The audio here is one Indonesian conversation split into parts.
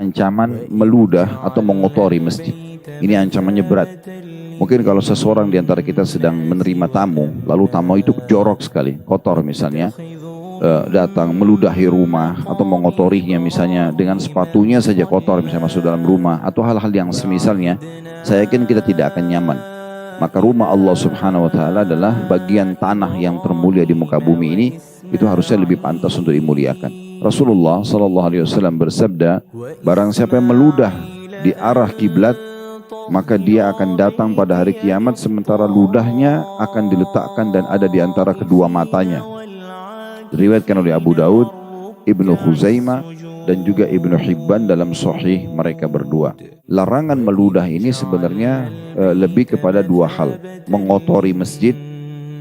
ancaman meludah atau mengotori masjid. Ini ancamannya berat. Mungkin kalau seseorang di antara kita sedang menerima tamu, lalu tamu itu jorok sekali, kotor misalnya, datang meludahi rumah atau mengotorinya misalnya dengan sepatunya saja kotor misalnya masuk dalam rumah atau hal-hal yang semisalnya, saya yakin kita tidak akan nyaman. Maka rumah Allah Subhanahu wa taala adalah bagian tanah yang termulia di muka bumi ini, itu harusnya lebih pantas untuk dimuliakan. Rasulullah sallallahu alaihi wasallam bersabda, barang siapa yang meludah di arah kiblat, maka dia akan datang pada hari kiamat sementara ludahnya akan diletakkan dan ada di antara kedua matanya. Diriwayatkan oleh Abu Daud, Ibnu Khuzaimah, dan juga Ibnu Hibban dalam sahih mereka berdua. Larangan meludah ini sebenarnya lebih kepada dua hal. Mengotori masjid,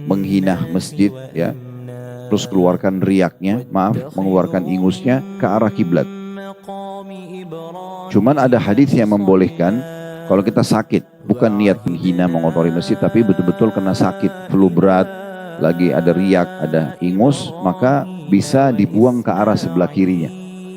menghina masjid, ya, terus keluarkan riaknya, mengeluarkan ingusnya ke arah kiblat. Cuman ada hadis yang membolehkan kalau kita sakit, bukan niat menghina mengotori masjid, tapi betul-betul kena sakit, flu berat, lagi ada riak, ada ingus, maka bisa dibuang ke arah sebelah kirinya.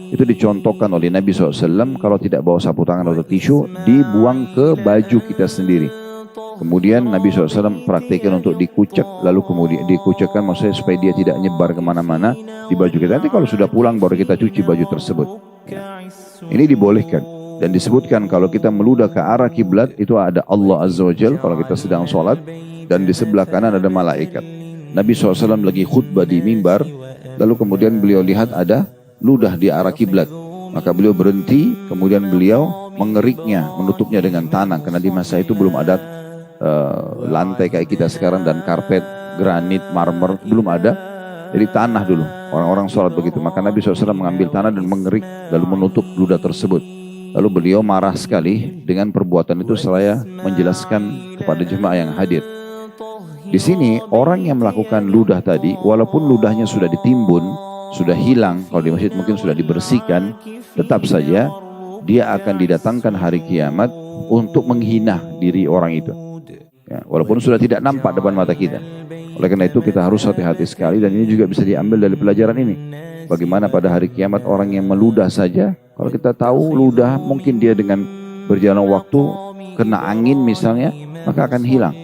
Itu dicontohkan oleh Nabi SAW, kalau tidak bawa sapu tangan atau tisu, dibuang ke baju kita sendiri. Kemudian Nabi SAW praktikkan untuk dikucek, lalu kemudian dikucekkan maksudnya supaya dia tidak nyebar kemana-mana di baju kita. Nanti kalau sudah pulang baru kita cuci baju tersebut. Ya. Ini dibolehkan. Dan disebutkan kalau kita meludah ke arah kiblat, itu ada Allah Azza wa Jalla kalau kita sedang sholat, dan di sebelah kanan ada malaikat. Nabi SAW lagi khutbah di mimbar, lalu kemudian beliau lihat ada ludah di arah kiblat. Maka beliau berhenti, kemudian beliau mengeriknya, menutupnya dengan tanah, karena di masa itu belum ada lantai kayak kita sekarang dan karpet, granit, marmer, belum ada. Jadi tanah dulu, orang-orang sholat begitu. Maka Nabi SAW mengambil tanah dan mengerik, lalu menutup ludah tersebut. Lalu beliau marah sekali dengan perbuatan itu seraya menjelaskan kepada jemaah yang hadir. Di sini orang yang melakukan ludah tadi, walaupun ludahnya sudah ditimbun, sudah hilang, kalau di masjid mungkin sudah dibersihkan, tetap saja dia akan didatangkan hari kiamat untuk menghina diri orang itu. Ya, walaupun sudah tidak nampak depan mata kita. Oleh karena itu kita harus hati-hati sekali, dan ini juga bisa diambil dari pelajaran ini. Bagaimana pada hari kiamat orang yang meludah saja, kalau kita tahu ludah mungkin dia dengan berjalan waktu kena angin misalnya, maka akan hilang.